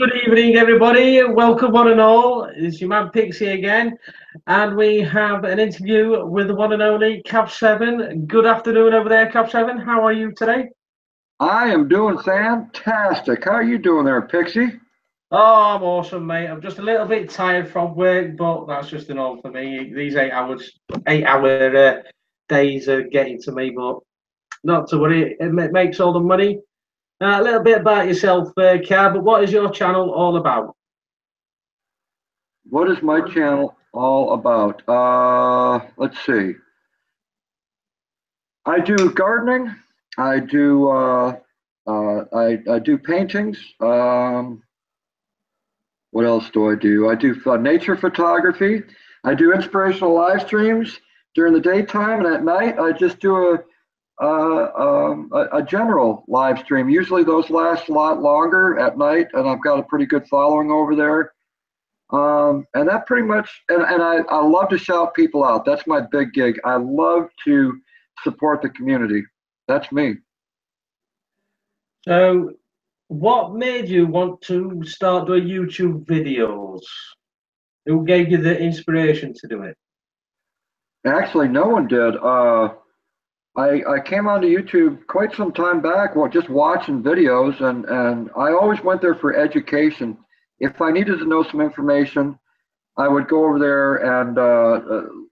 Good evening, everybody. Welcome, one and all. It's your man Pixie again, and we have an interview with the one and only Cab7. Good afternoon over there, Cab7. How are you today? I am doing fantastic. How are you doing there, Pixie? Oh, I'm awesome, mate. I'm just a little bit tired from work, but that's just the norm for me. These 8-hour days are getting to me, but not to worry. It makes all the money. A little bit about yourself, Cab. What is your channel all about? What is my channel all about? Let's see. I do gardening. I do I do paintings. What else do? I do nature photography. I do inspirational live streams during the daytime, and at night I just do a general live stream. Usually those last a lot longer at night, and I've got a pretty good following over there. And that pretty much, and I love to shout people out. That's my big gig. I love to support the community. That's me. So, what made you want to start doing YouTube videos? Who gave you the inspiration to do it? Actually, no one did. I came onto YouTube quite some time back, well, just watching videos, and I always went there for education. If I needed to know some information, I would go over there and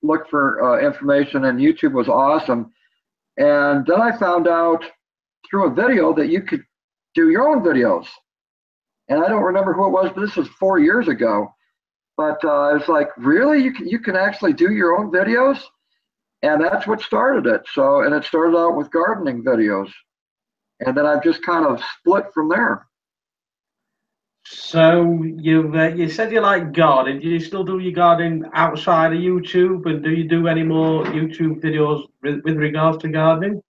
look for information, and YouTube was awesome. And then I found out through a video that you could do your own videos. And I don't remember who it was, but this was 4 years ago. But I was like, really? You can actually do your own videos? And that's what started it. So, and it started out with gardening videos. And then I've just kind of split from there. So you said you like gardening. Do you still do your gardening outside of YouTube, and do you do any more YouTube videos with regards to gardening?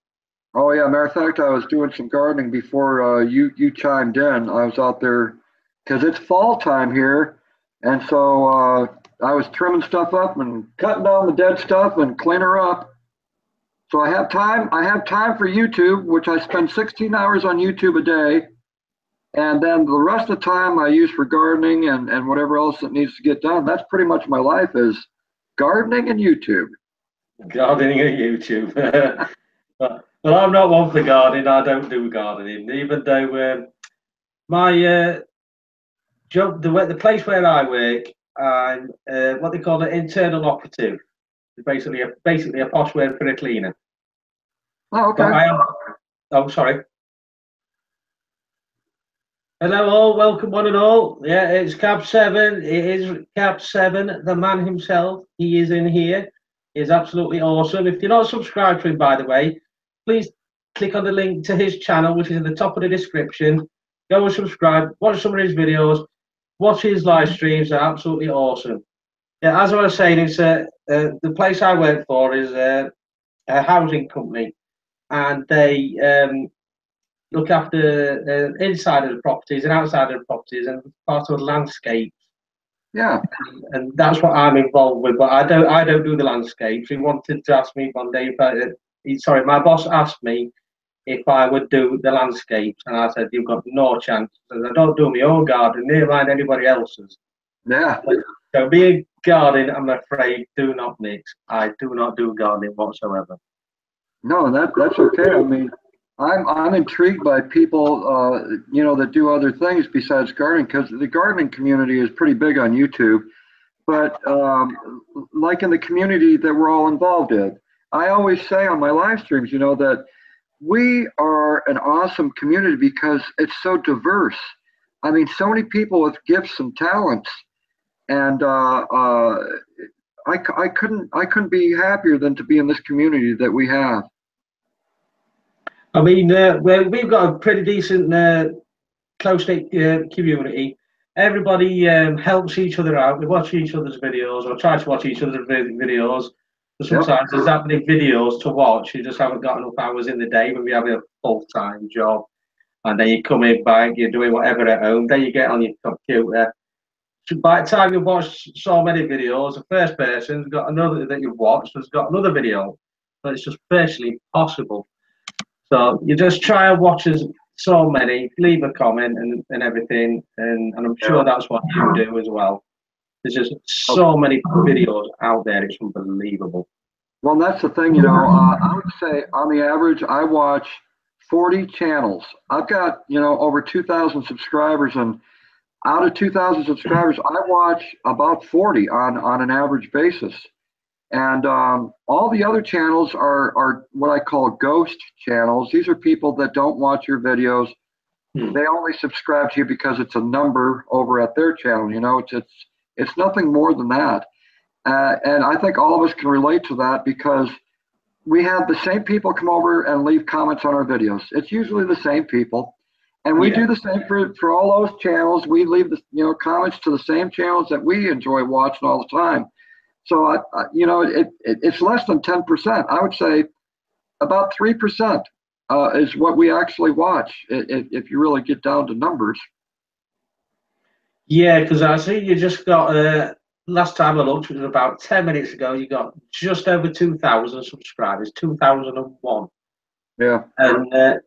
Oh yeah, matter of fact, I was doing some gardening before you chimed in. I was out there because it's fall time here, and so I was trimming stuff up and cutting down the dead stuff and cleaning her up. So I have time. I have time for YouTube, which I spend 16 hours on YouTube a day, and then the rest of the time I use for gardening and whatever else that needs to get done. That's pretty much my life is gardening and YouTube. Gardening and YouTube. Well, I'm not one for gardening. I don't do gardening, even though my job, the place where I work, I'm what they call an internal operative. It's basically a posh word for a cleaner. Oh, okay. But I am. Oh, sorry. Hello, all. Welcome, one and all. Yeah, it's Cab7. It is Cab7, the man himself. He is in here. He's absolutely awesome. If you're not subscribed to him, by the way, please click on the link to his channel, which is in the top of the description. Go and subscribe, watch some of his videos, watch his live streams. They're absolutely awesome. Yeah, as I was saying, it's the place I work for is a housing company, and they look after inside of the properties and outside of the properties and part of the landscape. Yeah. And that's what I'm involved with. But I don't do the landscapes. He wanted to ask me one day sorry, my boss asked me if I would do the landscapes, and I said, "You've got no chance. I don't do my own garden, never mind anybody else's." Yeah. So being gardening, I'm afraid, do not mix. I do not do gardening whatsoever. No, that's okay. I mean, I'm intrigued by people, that do other things besides gardening, because the gardening community is pretty big on YouTube. But like in the community that we're all involved in, I always say on my live streams, that we are an awesome community because it's so diverse. I mean, so many people with gifts and talents, and I couldn't be happier than to be in this community that we have. I mean, we've got a pretty decent, close-knit community. Everybody helps each other out. We watch each other's videos, or try to watch each other's videos. But sometimes there's that many videos to watch. You just haven't got enough hours in the day when we have a full-time job. And then you come in back, you're doing whatever at home. Then you get on your computer. So by the time you've watched so many videos, the first person's got another that you've watched has got another video. So it's just virtually impossible. So you just try and watch as so many. Leave a comment and everything, and I'm sure that's what you do as well. There's just so many videos out there. It's unbelievable. Well, that's the thing, you know. I would say on the average, I watch 40 channels. I've got, you know, over 2,000 subscribers, and out of 2,000 subscribers, I watch about 40 on an average basis. And all the other channels are what I call ghost channels. These are people that don't watch your videos. They only subscribe to you because it's a number over at their channel. You know, it's nothing more than that. And I think all of us can relate to that because we have the same people come over and leave comments on our videos. It's usually the same people. And we do the same for all those channels. We leave the, you know, comments to the same channels that we enjoy watching all the time. So, you know, it's less than 10%. I would say about 3% is what we actually watch if you really get down to numbers. Yeah, because I see you just got, last time I looked, which was about 10 minutes ago, you got just over 2,000 subscribers, 2,001. Yeah. And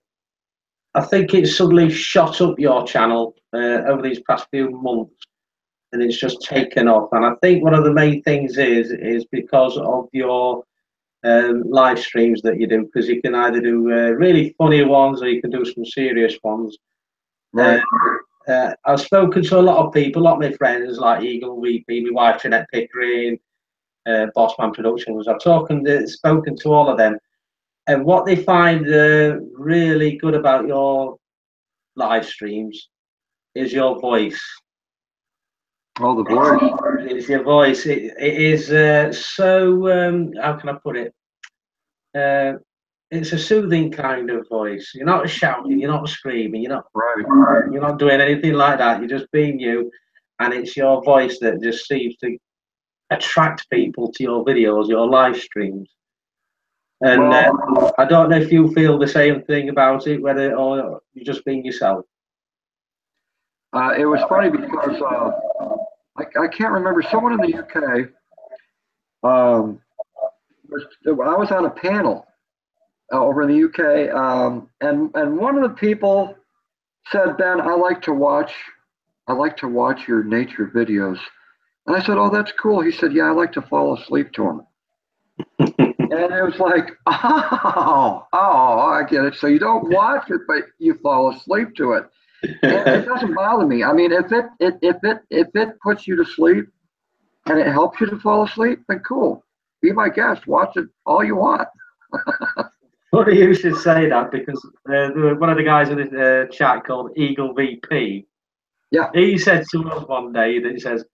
I think it's suddenly shot up your channel over these past few months. And it's just taken off. And I think one of the main things is because of your live streams that you do, because you can either do really funny ones or you can do some serious ones. Right. I've spoken to a lot of people, a lot of my friends like Eagle VP, my wife Jeanette Pickering, Bossman Productions. I've spoken to all of them, and what they find really good about your live streams is your voice. Oh, the voice. It's your voice. It is so. How can I put it? It's a soothing kind of voice. You're not shouting. You're not screaming. You're not. Right. You're not doing anything like that. You're just being you, and it's your voice that just seems to attract people to your videos, your live streams. And Well, I don't know if you feel the same thing about it, whether or you're just being yourself. it was funny because I can't remember, someone in the UK, I was on a panel over in the UK, and one of the people said, "Ben, I like to watch your nature videos." And I said, "Oh, that's cool." He said, "Yeah, I like to fall asleep to them." And it was like, oh, I get it. So you don't watch it, but you fall asleep to it. And it doesn't bother me. I mean, if it puts you to sleep and it helps you to fall asleep, then cool. Be my guest. Watch it all you want. Funny you should say that, because one of the guys in the chat called Eagle VP, Yeah. he said to us one day that he says,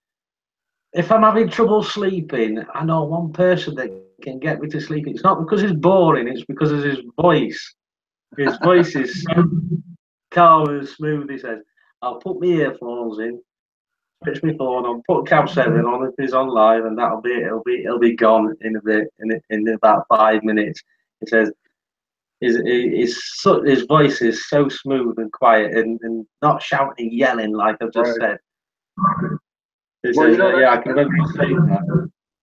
if I'm having trouble sleeping, I know one person that can get me to sleep. It's not because he's boring, it's because of his voice. His voice is so calm and smooth. He says, I'll put my earphones in, switch my phone on, put Cab7 on if he's on live, and that'll be it. It'll be gone in a bit, in about 5 minutes. He says his voice is so smooth and quiet and not shouting and yelling like I've just said. He says, yeah, I can remember you saying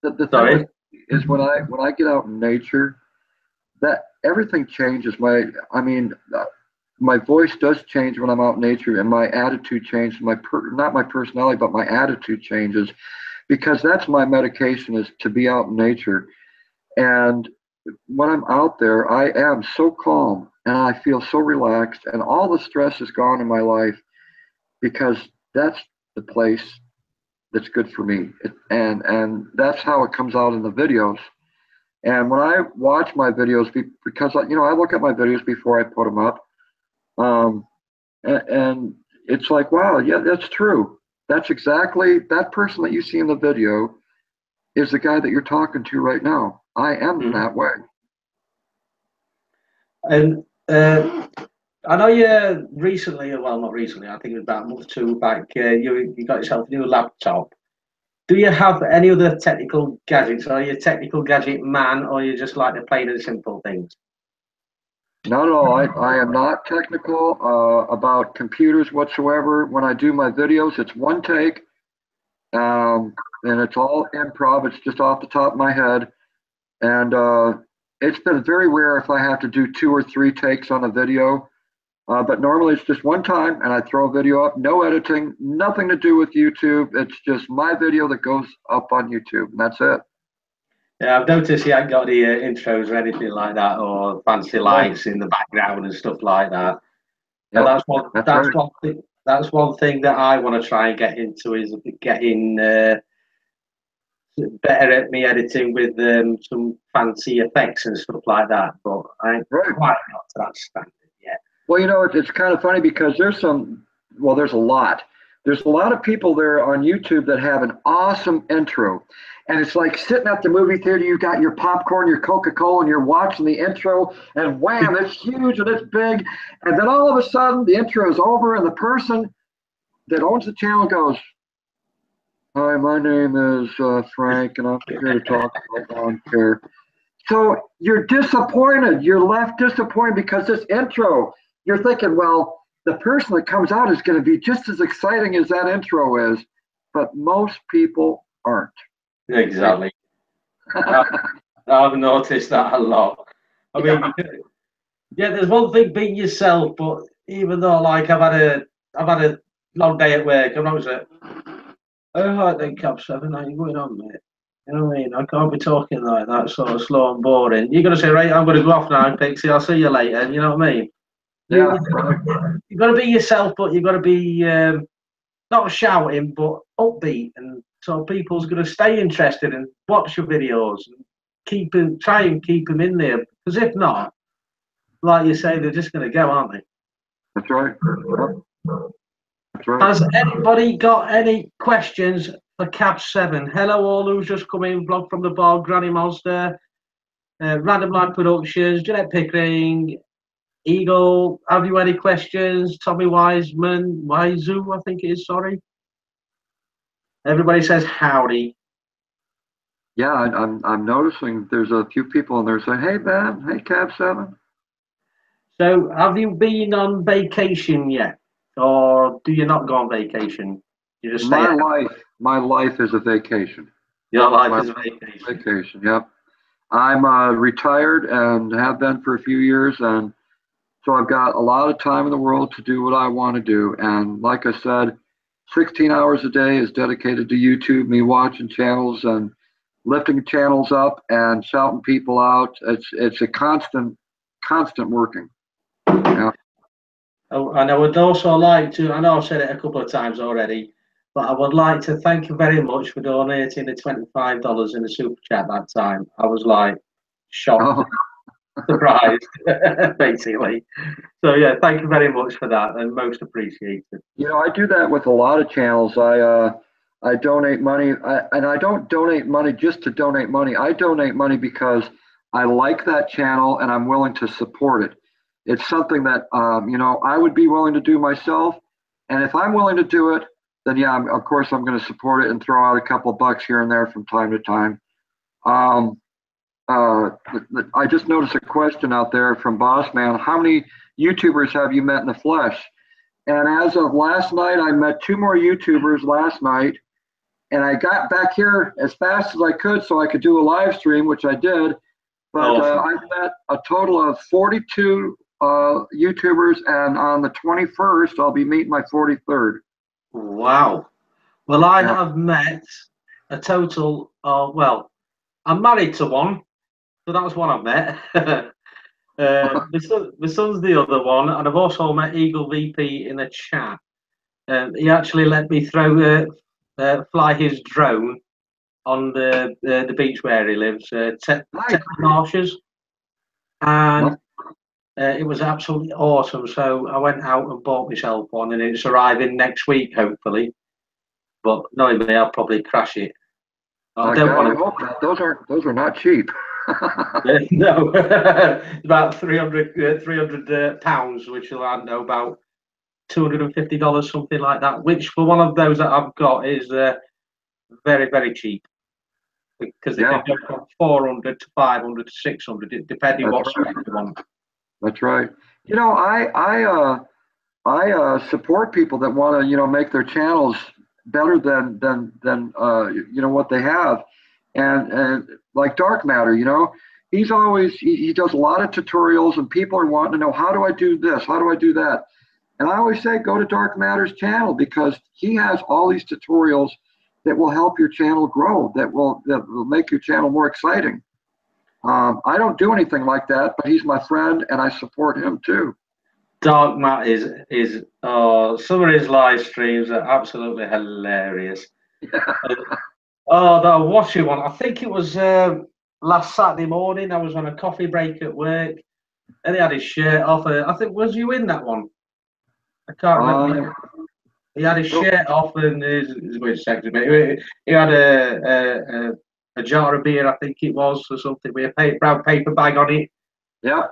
that. The thing is when I get out in nature, that everything changes. My voice does change when I'm out in nature, and my attitude changes. Not my personality, but my attitude changes, because that's my medication, is to be out in nature. And when I'm out there, I am so calm and I feel so relaxed, and all the stress is gone in my life, because that's the place that's good for me. And that's how it comes out in the videos. And when I watch my videos, because I look at my videos before I put them up, and it's like, wow, yeah, that's true. That's exactly, that person that you see in the video is the guy that you're talking to right now. I am that way. And I know you recently, well, not recently, I think it was about a month or two back, you got yourself a new laptop. Do you have any other technical gadgets? Are you a technical gadget man, or you just like the plain and simple things? Not at all. I am not technical about computers whatsoever. When I do my videos, it's one take, and it's all improv. It's just off the top of my head. And it's been very rare if I have to do 2 or 3 takes on a video. But normally it's just one time and I throw a video up, no editing, nothing to do with YouTube. It's just my video that goes up on YouTube, and that's it. Yeah, I've noticed you haven't got any intros or anything like that, or fancy lights in the background and stuff like that. And Yep, that's one. that's That's right. one thing. That's one thing that I want to try and get into is getting better at me editing with some fancy effects and stuff like that. But I ain't Right. quite got to that standard yet. Well, it's kind of funny because there's there's a lot. There's a lot of people there on YouTube that have an awesome intro. And it's like sitting at the movie theater, you got your popcorn, your Coca-Cola, and you're watching the intro, and wham, it's huge and it's big. And then all of a sudden, the intro is over, and the person that owns the channel goes, "Hi, my name is Frank, and I'm here to talk about lawn care." So you're disappointed. You're left disappointed because this intro, you're thinking, well, the person that comes out is going to be just as exciting as that intro is, but most people aren't. Exactly. I've noticed that a lot. I mean, yeah, there's one thing being yourself, but even though like I've had a long day at work, I'm not saying, "Oh, hi then, Cab7, how you going on, mate?" You know what I mean? I can't be talking like that, sort of slow and boring. You're gonna say, "Right, I'm gonna go off now, Pixie. I'll see you later." You know what I mean? Yeah, You've got to be yourself, but you've got to be not shouting, but upbeat, and so people's going to stay interested and watch your videos and try and keep them in there. Because if not, like you say, they're just going to go, aren't they? that's right. That's right. Has anybody got any questions for Cab7? Hello, all who's just come in. Vlog from the bar, Granny Monster, Random Life Productions, Jeanette Pickering, Eagle. Have you any questions? Tommy Wiseman, Wizu, I think it is. Sorry. Everybody says howdy. Yeah, I'm noticing there's a few people in there saying, "Hey, Ben, hey, Cab7." So, have you been on vacation yet, or do you not go on vacation? You just stay. My life is a vacation. Your life My is a vacation. vacation. Yep. I'm retired and have been for a few years, and so I've got a lot of time in the world to do what I want to do. And like I said, 16 hours a day is dedicated to YouTube, me watching channels and lifting channels up and shouting people out. It's a constant working. Yeah. Oh, and I would also like to, I know I've said it a couple of times already, but I would like to thank you very much for donating the $25 in the super chat that time. I was like shocked, surprised, basically. So yeah, thank you very much for that, and most appreciated. I do that with a lot of channels. I donate money, and I don't donate money just to donate money. I donate money because I like that channel and I'm willing to support it. It's something that I would be willing to do myself, and if I'm willing to do it, then yeah, of course I'm going to support it and throw out a couple of bucks here and there from time to time. I just noticed a question out there from Boss Man. How many YouTubers have you met in the flesh? And as of last night, I met 2 more YouTubers last night, and I got back here as fast as I could so I could do a live stream, which I did. But I've met a total of 42 YouTubers, and on the 21st, I'll be meeting my 43rd. Wow. Well, I have met a total of, well, I'm married to one, so that's one I've met. My son's the other one, and I've also met Eagle VP in a chat. He actually let me fly his drone on the beach where he lives, Marshes, and it was absolutely awesome. So I went out and bought myself one, and it's arriving next week, hopefully. But knowing me, I'll probably crash it. I don't want to. Hope not. Those are not cheap. No, it's about 300 pounds, which will add no about $250, something like that. Which for one of those that I've got is very, very cheap, because they can go from 400 to 500 to 600, depending what spec you want. That's right. I support people that want to make their channels better than what they have, and like Dark Matter, he's always, he does a lot of tutorials, and people are wanting to know, how do I do this? How do I do that? And I always say, go to Dark Matter's channel, because he has all these tutorials that will help your channel grow, that will make your channel more exciting. I don't do anything like that, but he's my friend, and I support him too. Dark Matt is some of his live streams are absolutely hilarious. Oh, that watching one. I think it was last Saturday morning. I was on a coffee break at work, and he had his shirt off. I think, was you in that one? I can't remember. He had his shirt off, and his sexy, but he had a jar of beer, I think it was, or something, with a brown paper bag on it. Yeah.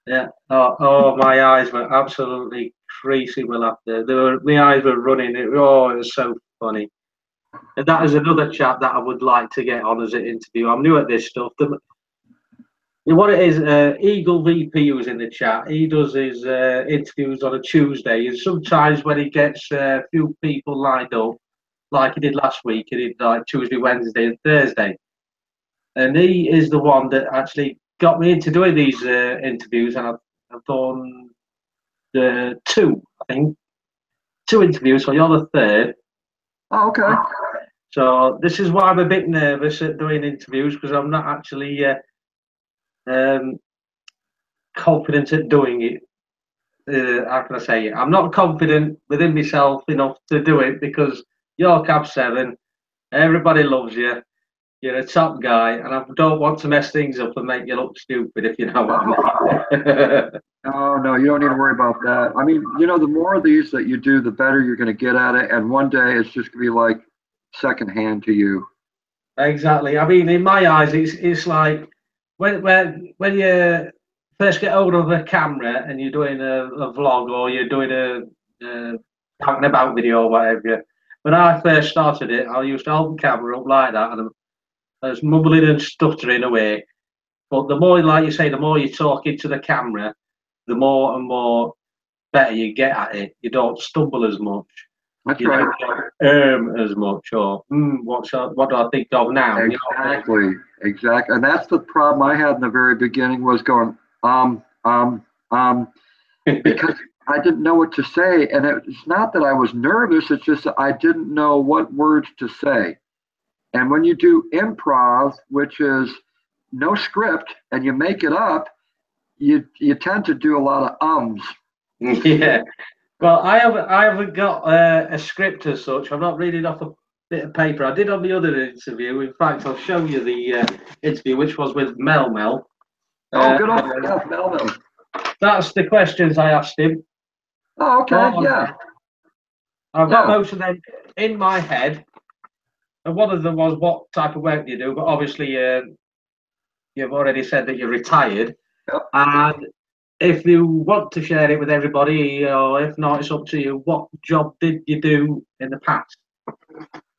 Yeah. Oh, my eyes were absolutely creasy with laughter. My eyes were running. It was so funny. And that is another chap that I would like to get on as an interview. I'm new at this stuff. What it is, Eagle VP, who's in the chat, he does his interviews on a Tuesday, and sometimes when he gets a few people lined up, like he did last week, he did like Tuesday, Wednesday, and Thursday. And he is the one that actually got me into doing these interviews, and I've done two, I think, two interviews, so you're the third. Oh, okay. So this is why I'm a bit nervous at doing interviews, because I'm not actually confident at doing it. How can I say it? I'm not confident within myself enough to do it, because you're Cab7, everybody loves you, you're a top guy, and I don't want to mess things up and make you look stupid, if you know what I mean. Oh, no, you don't need to worry about that. I mean, you know, the more of these that you do, the better you're going to get at it. And one day it's just going to be like secondhand to you. Exactly. I mean, in my eyes, it's like when you first get hold of a camera and you're doing a vlog, or you're doing a talking about video or whatever. When I first started it, I used to hold the camera up like that, and I was mumbling and stuttering away. But the more, like you say, the more you talk into the camera, the more and more better you get at it. You don't stumble as much. That's You right. don't as much, or what do I think of now? Exactly, exactly. And that's the problem I had in the very beginning, was going, because I didn't know what to say. And it's not that I was nervous, it's just that I didn't know what words to say. And when you do improv, which is no script, and you make it up, you tend to do a lot of ums. Yeah. Well, I haven't got a script as such. I'm not reading off a bit of paper. I did on the other interview. In fact, I'll show you the interview, which was with Mel. Oh, good on yeah, Mel. That's the questions I asked him. Oh, okay, yeah. I've got most of them in my head. And one of them was, what type of work do you do? But obviously, you've already said that you're retired. Yep. And if you want to share it with everybody, or if not, it's up to you. What job did you do in the past?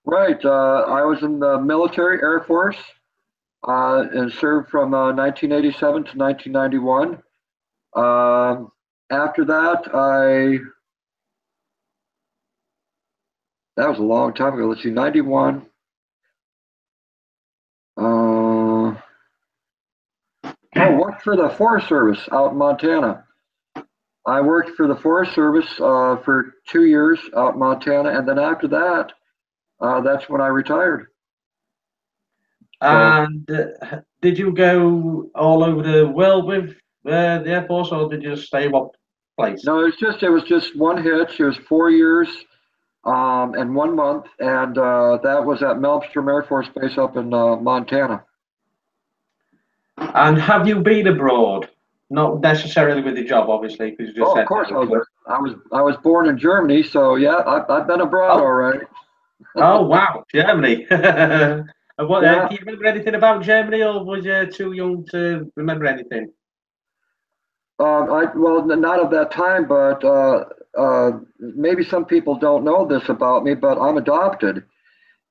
Right. I was in the military, Air Force, and served from 1987 to 1991. After that, that was a long time ago. Let's see, 91. Worked for the Forest Service out in Montana. I worked for the Forest Service for 2 years out in Montana, and then after that, that's when I retired. And did you go all over the world with the Air Force, or did you stay one place? No, it was just one hitch. It was 4 years and 1 month, and that was at Melbstrom Air Force Base up in Montana. And have you been abroad? Not necessarily with the job, obviously, because you just said. Of course, I was born in Germany, so yeah, I've been abroad, all right. Oh wow, Germany! And what, can you remember anything about Germany, or was you too young to remember anything? Well, not at that time, but maybe some people don't know this about me, but I'm adopted.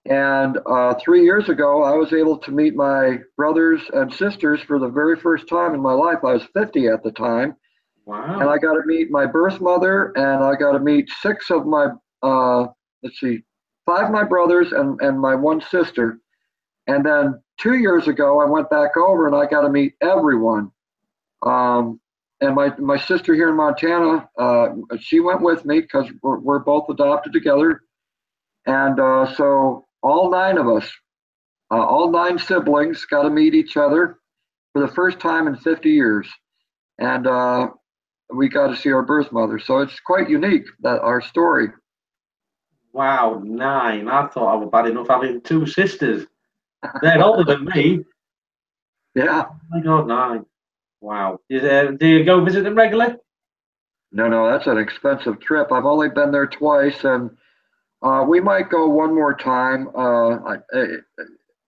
And 3 years ago, I was able to meet my brothers and sisters for the very first time in my life. I was 50 at the time. Wow. And I got to meet my birth mother, and I got to meet 6 of my, 5 of my brothers and my 1 sister. And then 2 years ago, I went back over and I got to meet everyone. And my sister here in Montana, she went with me because we're both adopted together. And so all 9 of us, all 9 siblings, got to meet each other for the first time in 50 years. And we got to see our birth mother. So it's quite unique, that our story. Wow, 9. I thought I was bad enough having 2 sisters. They're older than me. Yeah. Oh my God, 9. Wow. Do you go visit them regularly? No, that's an expensive trip. I've only been there twice, and we might go one more time.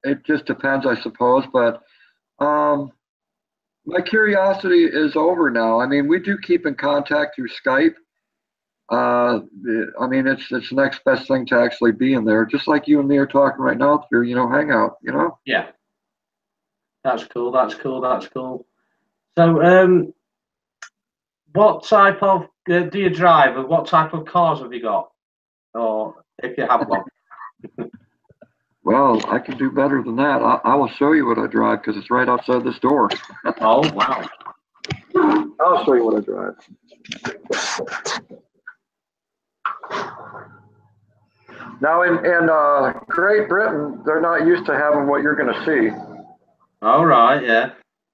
It just depends, I suppose. But my curiosity is over now. I mean, we do keep in contact through Skype. I mean, it's the next best thing to actually be in there, just like you and me are talking right now through, Hangout, Yeah. That's cool. That's cool. That's cool. So, what type of do you drive, and what type of cars have you got, or if you have one? Well, I can do better than that. I will show you what I drive because it's right outside this door. Oh, wow. I'll show you what I drive. Now, in Great Britain, they're not used to having what you're going to see. All right, yeah.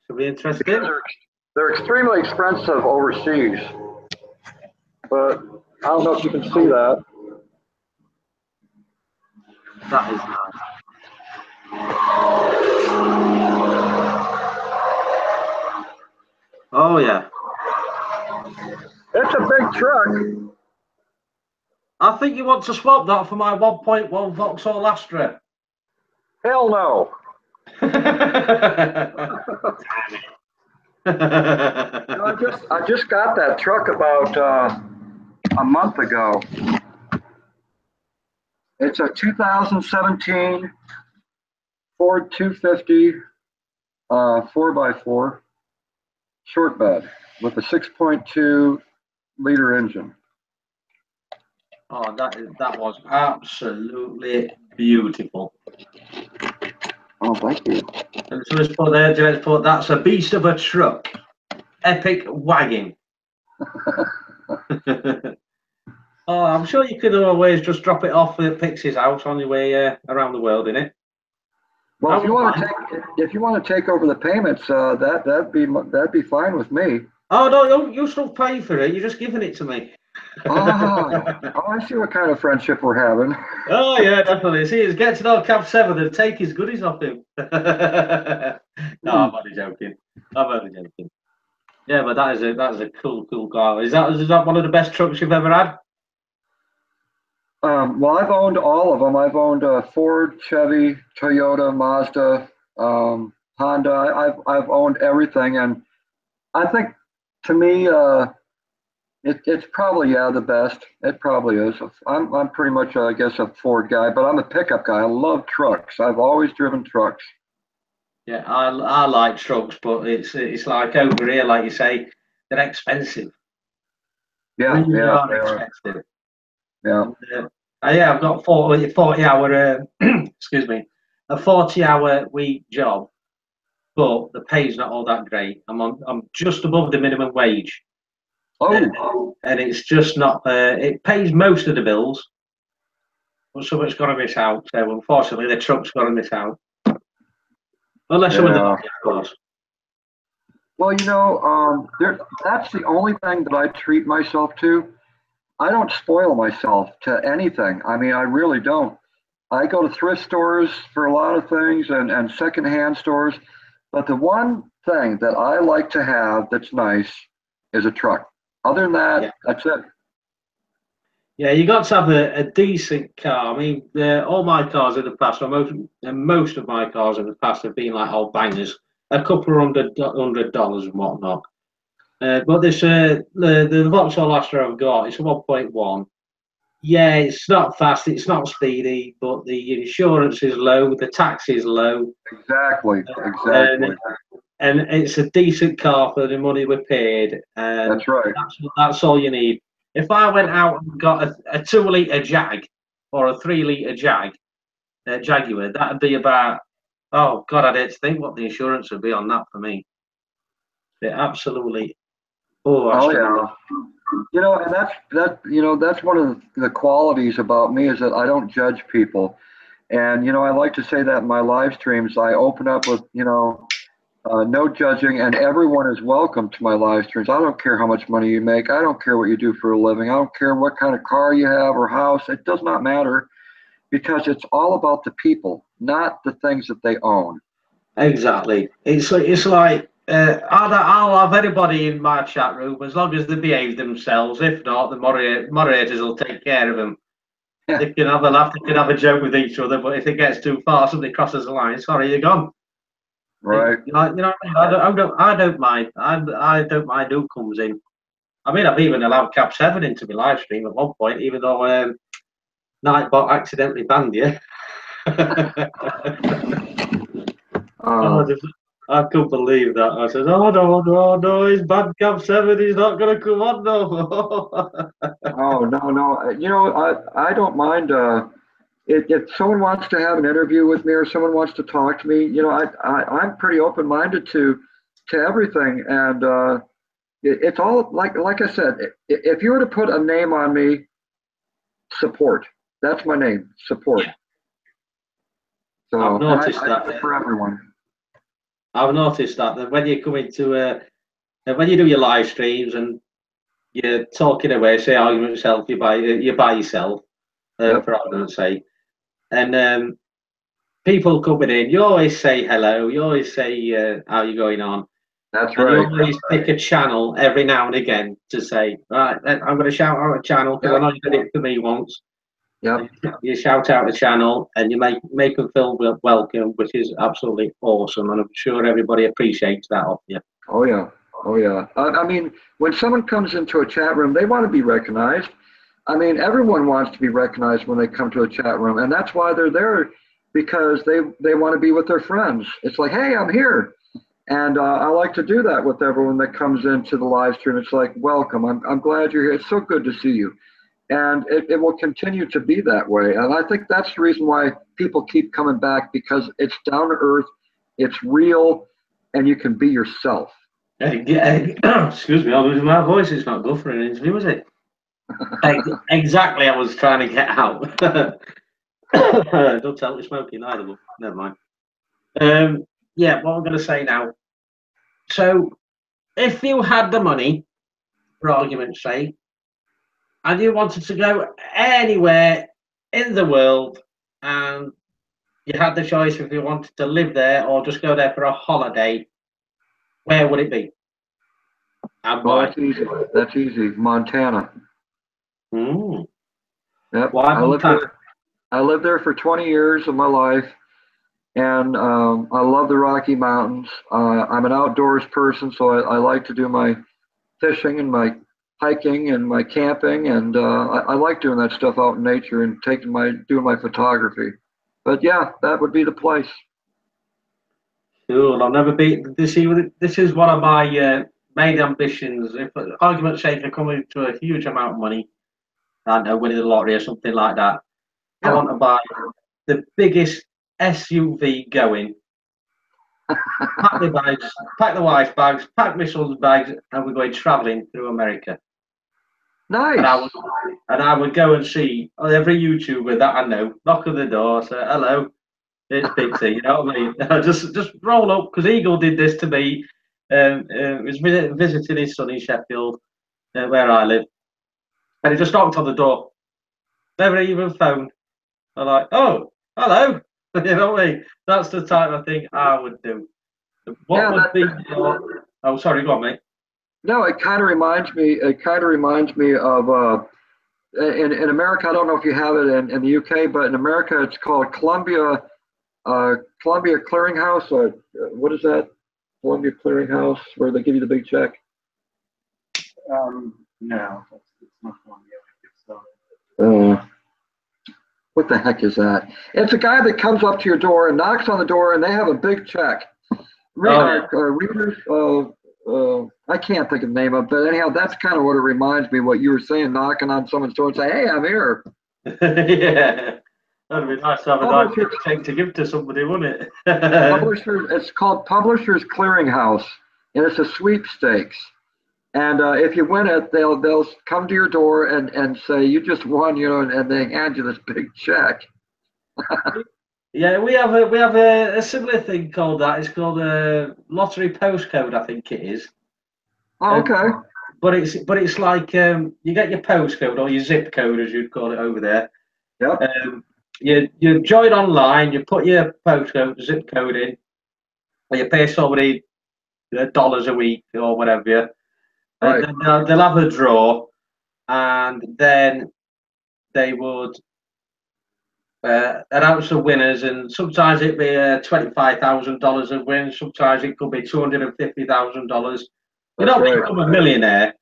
Should be interesting. They're extremely expensive overseas, but I don't know if you can see that. That is nice. Oh, yeah. It's a big truck. I think you want to swap that for my 1.1 Vauxhall Astra. Hell no. I just got that truck about a month ago. It's a 2017 Ford 250 4x4 short bed with a 6.2 liter engine. Oh, that was absolutely beautiful. Oh, thank you. And so let's put that's a beast of a truck. Epic wagon. Oh, I'm sure you could always just drop it off at Pixies' house on your way around the world, innit? Well, if you want to take over the payments, that'd be fine with me. Oh no, you still pay for it. You're just giving it to me. I see what kind of friendship we're having. Oh yeah, definitely. See, it's get to know Cab7 and take his goodies off him. No, I'm only joking. Yeah, but that is a cool car. Is that one of the best trucks you've ever had? Well, I've owned all of them. I've owned Ford, Chevy, Toyota, Mazda, Honda. I've owned everything, and I think to me, it's probably the best. It probably is. I'm pretty much I guess a Ford guy, but I'm a pickup guy. I love trucks. I've always driven trucks. Yeah, I like trucks, but it's like over here, like you say, they're expensive. Yeah, Really yeah, are they are. expensive. Yeah. Yeah, I've got 40 hour excuse me, a 40-hour week job, but the pay's not all that great. I'm just above the minimum wage. Oh. And it's just not. It pays most of the bills, but something's got to miss out. So unfortunately, the truck's got to miss out, unless someone does, of course. Well, that's the only thing that I treat myself to. I don't spoil myself to anything. I mean, I really don't. I go to thrift stores for a lot of things and secondhand stores. But the one thing that I like to have that's nice is a truck. Other than that, that's it. Yeah, you got to have a decent car. I mean, all my cars in the past, or most of my cars in the past have been like old bangers, a couple of $100 and whatnot. But this the Vauxhall Astra I've got, it's a 1.1. Yeah, it's not fast, it's not speedy, but the insurance is low, the tax is low. Exactly. And it's a decent car for the money we paid. And that's right. That's all you need. If I went out and got a 2-litre Jag or a 3-litre Jaguar, that'd be about Oh God, I didn't think what the insurance would be on that for me. It absolutely. Oh, Oh astronomical. yeah. And that's one of the qualities about me is that I don't judge people. And I like to say that in my live streams, I open up with no judging, and everyone is welcome to my live streams. I don't care how much money you make. I don't care what you do for a living. I don't care what kind of car you have or house. It does not matter because it's all about the people, not the things that they own. Exactly. It's like I'll have anybody in my chat room as long as they behave themselves. If not, the moderators will take care of them. They can have a laugh, they can have a joke with each other, but if it gets too far, somebody crosses the line. Sorry, you're gone. Right. What I don't mind. I don't mind who comes in. I mean, I've even allowed Cab7 into my live stream at one point, even though Nightbot accidentally banned you. Uh, I couldn't believe that. I said, "Oh no, no, no! He's banned Cab7. He's not going to come on no." oh no, no. I don't mind. If someone wants to have an interview with me or someone wants to talk to me, I'm pretty open-minded to everything, and it's all like I said. If you were to put a name on me, support. That's my name, support. Yeah, I've So, and noticed I do that. it for everyone. I've noticed that when you come into when you do your live streams and you're talking away, say argument yourself, you're by yourself, Yep, for argument's sake, and people coming in, you always say hello, you always say how you going on, that's and you right. always pick a channel every now and again to say, right, I'm going to shout out a channel because I Yep, know you did it for me once. yep. You shout out a channel and you make them feel welcome, which is absolutely awesome, and I'm sure everybody appreciates that of you. Oh yeah, oh yeah. I mean, when someone comes into a chat room, they want to be recognized. I mean, everyone wants to be recognized when they come to a chat room, and that's why they're there because they want to be with their friends. It's like, hey, I'm here. And I like to do that with everyone that comes into the live stream. It's like, welcome. I'm glad you're here. It's so good to see you. And it will continue to be that way. And I think that's the reason why people keep coming back because it's down to earth, it's real, and you can be yourself. Excuse me, I'm losing my voice. It's not good for an interview, is it? Exactly, I was trying to get out. Don't tell me smoking either, but never mind. Yeah, what I'm going to say now. So, if you had the money, for argument's sake, and you wanted to go anywhere in the world, and you had the choice if you wanted to live there or just go there for a holiday, where would it be and Oh, why? that's easy. That's easy. Montana. Mm. Yep. Why Montana? I lived there for 20 years of my life, and I love the Rocky Mountains. I'm an outdoors person, so I like to do my fishing and my hiking and my camping, and I like doing that stuff out in nature and doing my photography. But yeah, that would be the place. Cool. I've never been. This is one of my main ambitions. If for argument's sake, I come into a huge amount of money, I don't know, winning the lottery or something like that, I Yeah, want to buy the biggest SUV going. Pack my bags, pack the wife's bags, pack my son's bags, and we're going travelling through America. And nice. I would go and see every YouTuber that I know, knock on the door, say hello, it's Pixie. You know what I mean? just roll up because Eagle did this to me. He was visiting his son in Sheffield, where I live, and he just knocked on the door. Never even phoned. I'm like, oh, hello. You know what I mean? That's the type of thing I would do. What Yeah, would be your? Oh, sorry, go on, mate. no, it kind of reminds me. It kind of reminds me of in America. I don't know if you have it in the UK, but in America, it's called Columbia Clearinghouse. What is that? Columbia Clearinghouse, where they give you the big check. No, it's not Columbia. Uh, what the heck is that? It's a guy that comes up to your door and knocks on the door, and they have a big check. Readers, I can't think of the name of it, but anyhow, that's kind of what it reminds me. What you were saying, knocking on someone's door and say, "Hey, I'm here." Yeah. That'd be nice to have a nice check to give to somebody, wouldn't it? It's called Publishers Clearinghouse, and it's a sweepstakes. And if you win it, they'll come to your door and say you just won, and they hand you this big check. Yeah, we have a similar thing called that. It's called a lottery postcode, I think it is. Oh, okay. But it's like you get your postcode or your zip code, as you'd call it over there. Yep. You join online, you put your postcode, zip code in, or you pay somebody dollars a week or whatever. Right. And they'll have a draw, and then they would announce the winners. And sometimes it'd be $25,000 a win. Sometimes it could be $250,000. You don't become a millionaire,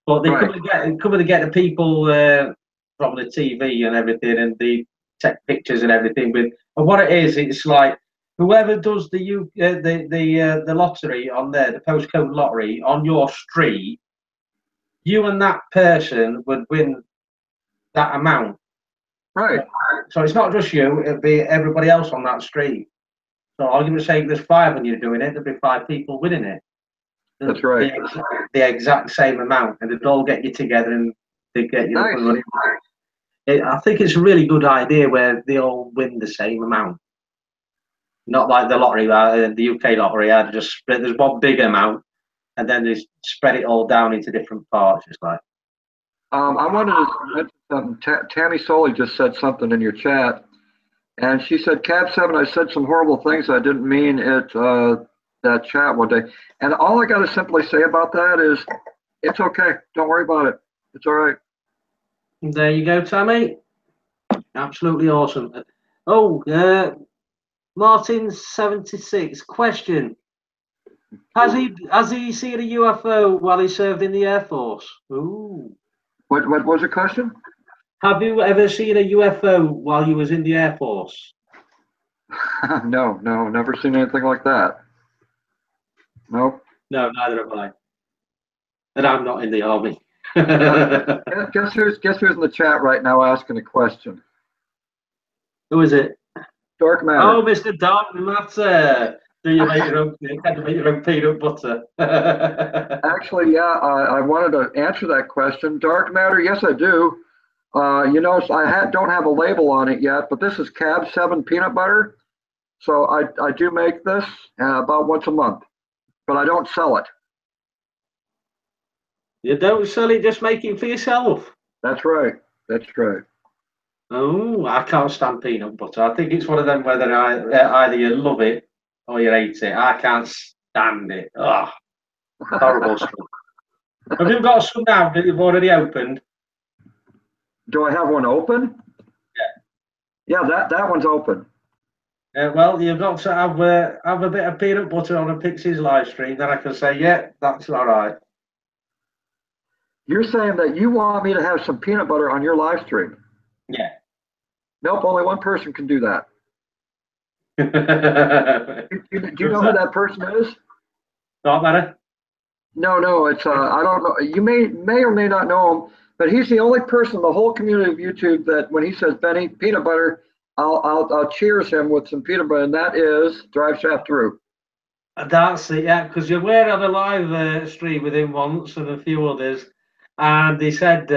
but they come and get the people from the TV and everything, and they take pictures and everything. And what it is, it's like whoever does the lottery on there, the postcode lottery on your street, you and that person would win that amount. Right. So it's not just you; it'd be everybody else on that street. So argument's sake, there's 5 when you're doing it. There'd be 5 people winning it. That's right. The exact same amount, and they'd all get you together and they get you up and running. I think it's a really good idea where they all win the same amount. Not like the lottery, the UK lottery. Just split. There's one big amount, and then they spread it all down into different parts. It's like. I wanted to mention something. Tammy Soley just said something in your chat, and she said, Cab7, I said some horrible things I didn't mean it. That chat one day, and all I got to simply say about that is, it's okay. Don't worry about it. It's all right. There you go, Tammy. Absolutely awesome. Oh, Martin76 question: Has he seen a UFO while he served in the Air Force? Ooh. What was the question? Have you ever seen a UFO while you was in the Air Force? No, never seen anything like that. Nope. No, neither have I. And I'm not in the Army. Guess who's in the chat right now asking a question? Who is it? Dark Matter. Oh, Mr. Dark Matter. Do you make your own? You had to make your own peanut butter. Actually, yeah, I wanted to answer that question. Dark Matter, yes, I do. I don't have a label on it yet, but this is Cab7 peanut butter. So I do make this about once a month, but I don't sell it. You don't sell it, just make it for yourself. That's right. That's right. Oh, I can't stand peanut butter. I think it's one of them whether either you love it or you hate it. I can't stand it. Ugh, horrible stuff. Have you got some now that you've already opened? Do I have one open? Yeah. Yeah, that one's open. Well, you've got to have a bit of peanut butter on a Pixies live stream, then I can say, yeah, that's all right. You're saying that you want me to have some peanut butter on your live stream? Yeah. Nope, only one person can do that. Do you know who that person is? Not matter. No, it's I don't know. You may or may not know him, but he's the only person in the whole community of YouTube that when he says Benny peanut butter, I'll cheers him with some peanut butter, and that is Drive Shaft Through. That's it, yeah, because you were on a live stream with him once and a few others, and he said,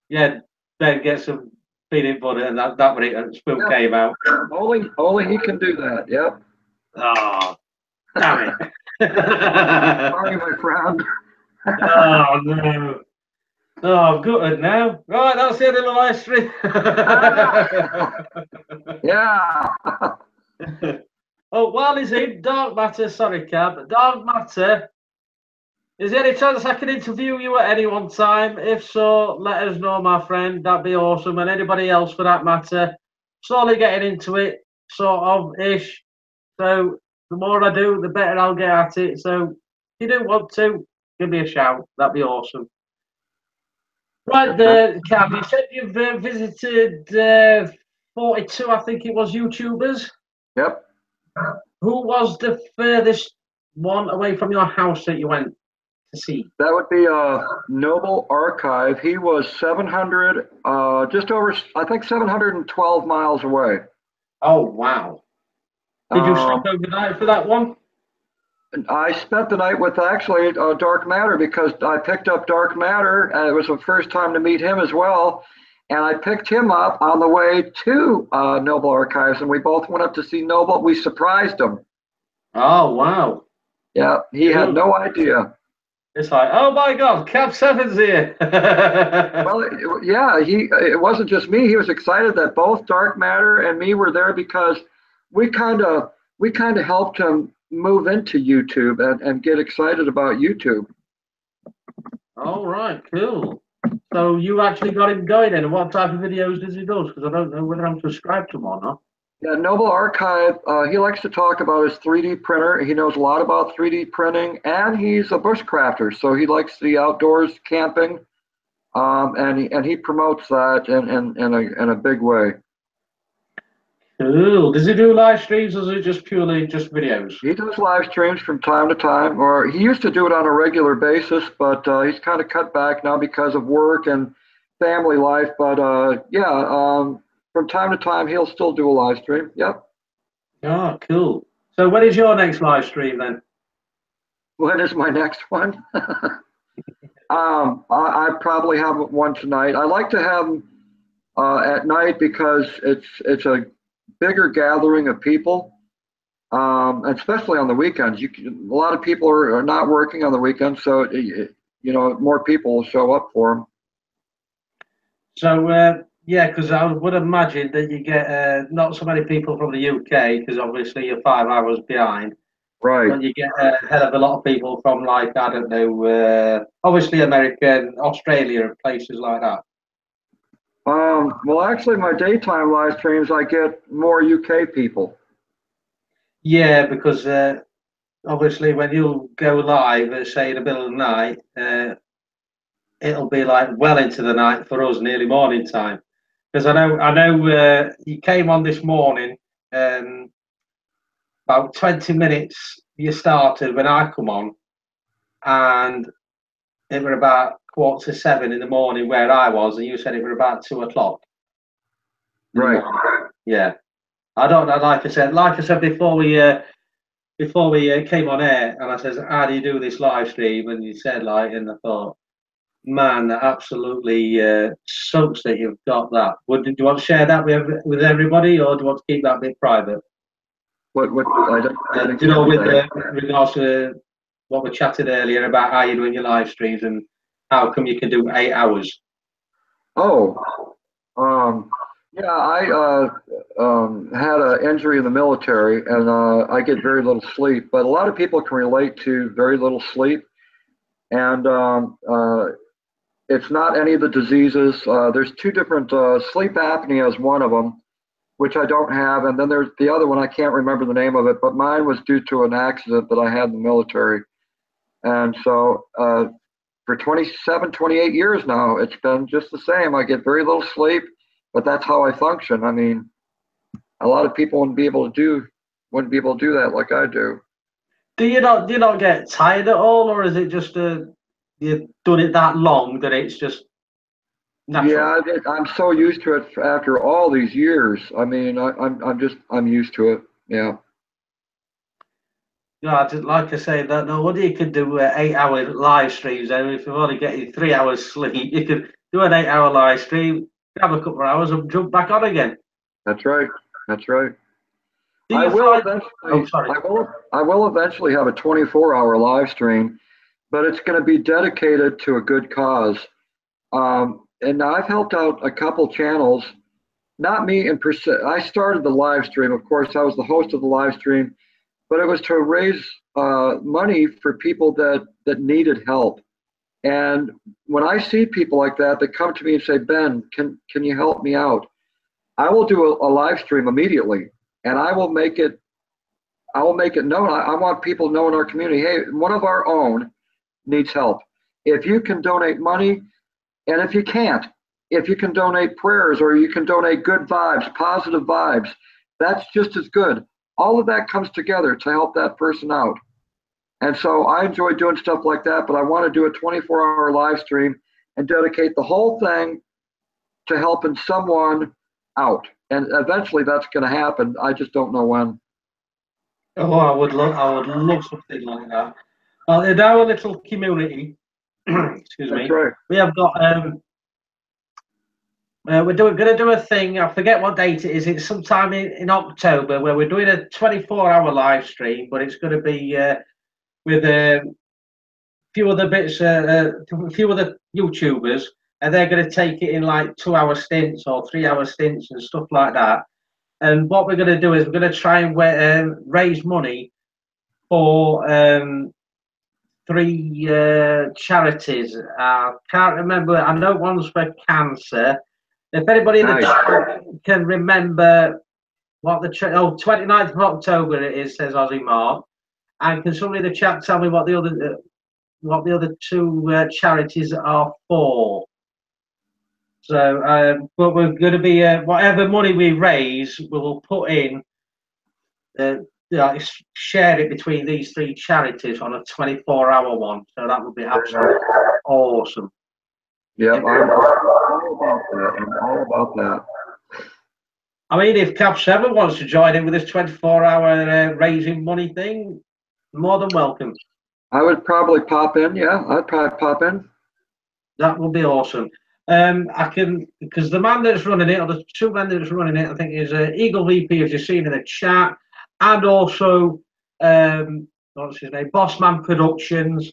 yeah, Ben, get some peanut butter, and that when it spoon came out. Only he can do that. Yep. Oh, damn it! Sorry, my friend. Oh no! Oh, I'm gutted now. Right, that's the end of the live stream. Yeah. Oh, while he's in, Dark Matter, sorry, Cab. Dark Matter, is there any chance I can interview you at any one time? If so, let us know, my friend. That'd be awesome. And anybody else for that matter. Slowly getting into it, sort of ish. So the more I do, the better I'll get at it. So if you do want to, give me a shout. That'd be awesome. Right there, Cab. You said you've visited 42, I think it was, YouTubers. Yep. Who was the furthest one away from your house that you went to see? That would be Noble Archive. He was 700, just over, I think 712 miles away. Oh, wow. Did you stop Um, overnight for that one? I spent the night with actually Dark Matter because I picked up Dark Matter. And it was the first time to meet him as well. And I picked him up on the way to Noble Archives, and we both went up to see Noble. We surprised him. Oh, wow. Yeah, he had no idea. It's like, oh my God, Cab7's here. Well, yeah, it wasn't just me. He was excited that both Dark Matter and me were there because we kind of helped him move into YouTube and get excited about YouTube. All right, cool. So you actually got him going then, and what type of videos does he do? Because I don't know whether I'm subscribed to him or not. Yeah, Noble Archive, he likes to talk about his 3D printer. He knows a lot about 3D printing, and he's a bushcrafter, so he likes the outdoors camping, and he promotes that in a big way. Cool. Does he do live streams, or is it just purely just videos? He does live streams from time to time, or he used to do it on a regular basis, but he's kind of cut back now because of work and family life. But from time to time, he'll still do a live stream. Yep. Oh, cool. So when is your next live stream then? When is my next one? I probably have one tonight. I like to have them at night because it's a bigger gathering of people, especially on the weekends. A lot of people are not working on the weekends, so more people will show up for them. So yeah, because I would imagine that you get not so many people from the UK, because obviously you're 5 hours behind. Right. But you get a hell of a lot of people from, like, I don't know, obviously America and Australia and places like that. Well, actually, my daytime live streams, I get more UK people. Yeah, because obviously when you go live, say in the middle of the night, it'll be like well into the night for us, nearly morning time. Because I know you came on this morning, about 20 minutes you started when I come on, and it were about 6:45 in the morning where I was, and you said it were about 2 o'clock. Right. Yeah. I don't know. Like I said before we came on air, and I says, "How do you do this live stream?" And you said, like, and I thought, man, that absolutely sucks that you've got that. Do you want to share that with everybody, or do you want to keep that a bit private? What I don't You know, with regards to what we chatted earlier about how you're doing your live streams and how come you can do 8 hours. Oh, yeah, I had an injury in the military, and I get very little sleep. But a lot of people can relate to very little sleep, and it's not any of the diseases. There's two different. Sleep apnea is one of them, which I don't have, and then there's the other one. I can't remember the name of it, but mine was due to an accident that I had in the military, and so for 27, 28 years now, it's been just the same. I get very little sleep, but that's how I function. I mean, a lot of people wouldn't be able to do that like I do. Do you not get tired at all, or is it just you've done it that long that it's just natural? Yeah, I'm so used to it after all these years. I mean, I'm used to it. Yeah. You know, like I say, that nobody could do 8 hour live streams. I mean, if you're only getting 3 hours sleep, you could do an 8 hour live stream, have a couple of hours, and jump back on again. That's right. That's right. Do you find? Oh, sorry. I will eventually have a 24-hour live stream, but it's going to be dedicated to a good cause. And I've helped out a couple channels, not me in per se. I started the live stream, of course. I was the host of the live stream, but it was to raise money for people that needed help. And when I see people like that come to me and say, Ben, can you help me out? I will do a live stream immediately, and I will make it known. I want people to know in our community, hey, one of our own needs help. If you can donate money, and if you can't, if you can donate prayers or you can donate good vibes, positive vibes, that's just as good. All of that comes together to help that person out. And so I enjoy doing stuff like that, but I want to do a 24-hour live stream and dedicate the whole thing to helping someone out. And eventually that's going to happen. I just don't know when. Oh, I would love something like that. In our little community, excuse That's me, right. we have got we're going to do a thing. I forget what date it is. It's sometime in October where we're doing a 24-hour live stream, but it's going to be with a few other bits, a few other YouTubers, and they're going to take it in like 2-hour stints or 3-hour stints and stuff like that. And what we're going to do is we're going to try and raise money for 3 charities. I can't remember. I know one's for cancer. If anybody in the chat can remember what the 29th of October it is, says Aussie Mark. And can somebody in the chat tell me what the other 2 charities are for? So, but we're going to be whatever money we raise, we will put in. Share it between these 3 charities on a 24-hour one. So that would be absolutely awesome. Yeah, I'm all about that. I'm all about that. I mean, if Cab7 wants to join in with this 24-hour raising money thing, more than welcome. I would probably pop in. Yeah, I'd probably pop in. That would be awesome. I can, because the man that's running it, or the 2 men that's running it, I think is Eagle VP, as you've seen in the chat, and also what's his name, Bossman Productions.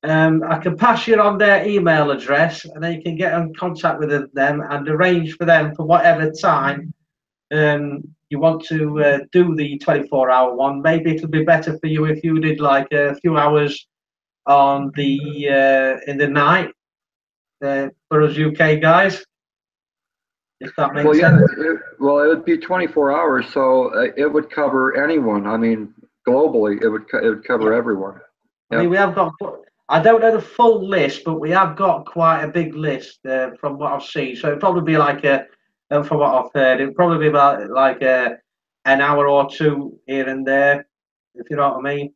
I can pass you on their email address, and then you can get in contact with them and arrange for them for whatever time you want to do the 24-hour one. Maybe it'll be better for you if you did like a few hours on the in the night for us UK guys. If that makes sense. It would be 24 hours, so it would cover anyone. I mean, globally, it would cover everyone. I mean, we have got. I don't know the full list, but we have got quite a big list from what I've seen. So it'd probably be like from what I've heard, it'd probably be about like an hour or 2 here and there, if you know what I mean.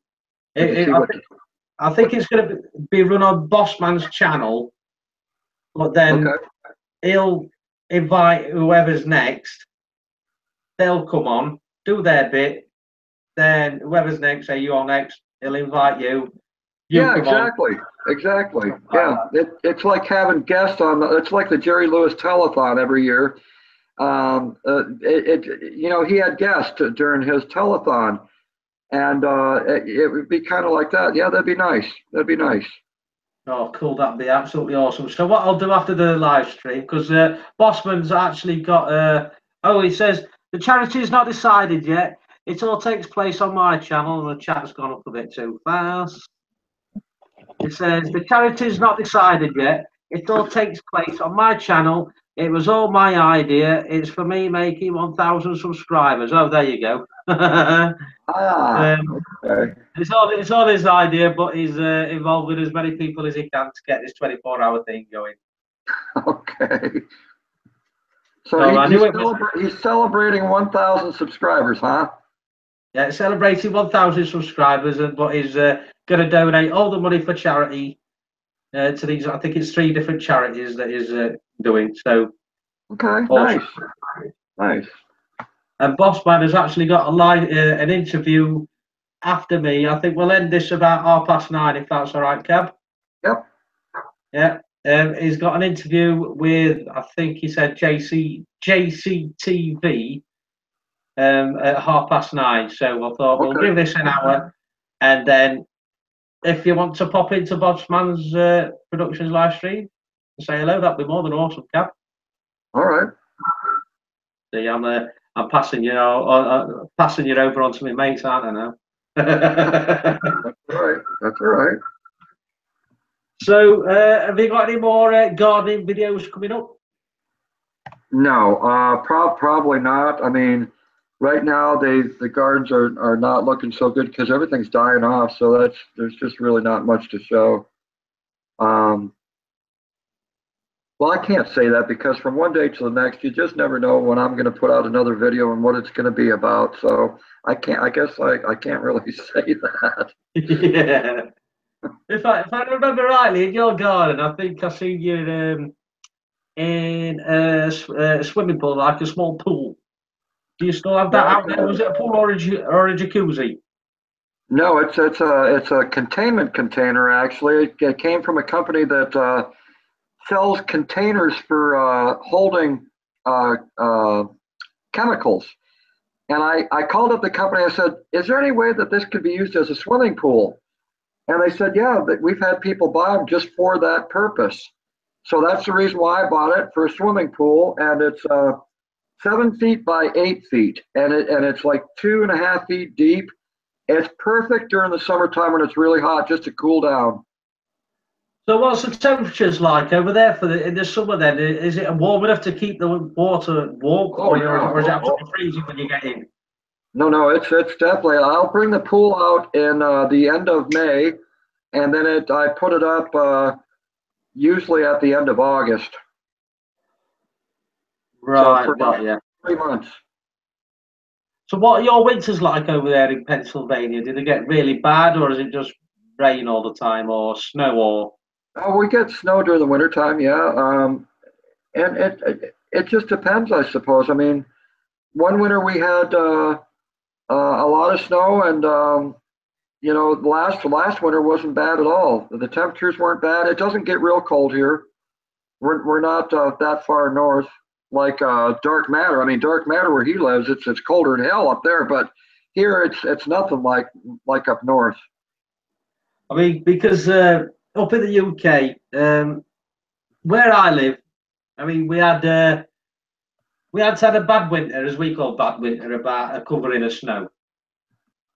I think it's going to be run on Bossman's channel, but then he'll invite whoever's next. They'll come on, do their bit. Then whoever's next, say you're next, he'll invite you. Yeah, exactly. Yeah, it's like having guests on. It's like the Jerry Lewis telethon every year. He had guests during his telethon, and it would be kind of like that. Yeah, that'd be nice. Oh, cool. That'd be absolutely awesome. So what I'll do after the live stream, because Bossman's actually got. He says the charity is not decided yet. It all takes place on my channel, and the chat's gone up a bit too fast. It says the charity is not decided yet. It all takes place on my channel. It was all my idea. It's for me making 1,000 subscribers. Oh, there you go. Okay. It's all his idea, but he's involved with as many people as he can to get this 24-hour thing going. Okay. So he's celebrating 1,000 subscribers, huh? Yeah, celebrating 1,000 subscribers, but he's going to donate all the money for charity to these. I think it's 3 different charities that he's doing. So, okay, awesome. Nice. And Bossman has actually got an interview after me. I think we'll end this about 9:30, if that's all right, Cab. Yep. Yeah. He's got an interview with, I think he said JCTV at 9:30. So I thought we'll give this an hour, and then if you want to pop into Bossman's Productions live stream and say hello, that'd be more than awesome, Cab. All right. See, I'm passing you over onto my mates, aren't I now? That's all right. So, have you got any more gardening videos coming up? No, probably not. I mean, right now the gardens are not looking so good because everything's dying off. So there's just really not much to show. Well, I can't say that because from one day to the next, you just never know when I'm going to put out another video and what it's going to be about. So I can't. I guess I can't really say that. Yeah. If I remember rightly, in your garden, I think I seen you in a swimming pool, like a small pool. Do you still have that No, out there? Was it a pool or a jacuzzi? no, it's a containment container. Actually, it came from a company that sells containers for holding uh, uh, chemicals. And I called up the company. I said, "Is there any way that this could be used as a swimming pool?" And they said, "Yeah, that we've had people buy them just for that purpose." So that's the reason why I bought it for a swimming pool, and it's 7 feet by 8 feet, and it's like 2.5 feet deep. It's perfect during the summertime when it's really hot, just to cool down. So what's the temperatures like over there in the summer then? Is it warm enough to keep the water warm, Oh yeah. or is it absolutely freezing when you get in? No, no, it's definitely. I'll bring the pool out in the end of May, and then I put it up usually at the end of August. So Right, for got you. 3 months. So what are your winters like over there in Pennsylvania? Do they get really bad, or is it just rain all the time, or snow, or? Oh, we get snow during the wintertime, yeah. And it just depends, I suppose. I mean, one winter we had a lot of snow, and the last winter wasn't bad at all. The temperatures weren't bad. It doesn't get real cold here. We're not that far north like dark matter. I mean, dark matter where he lives, it's colder than hell up there, but here it's nothing like up north. I mean, because up in the UK, where I live, I mean, we had to have a bad winter, as we call bad winter, about a covering of snow.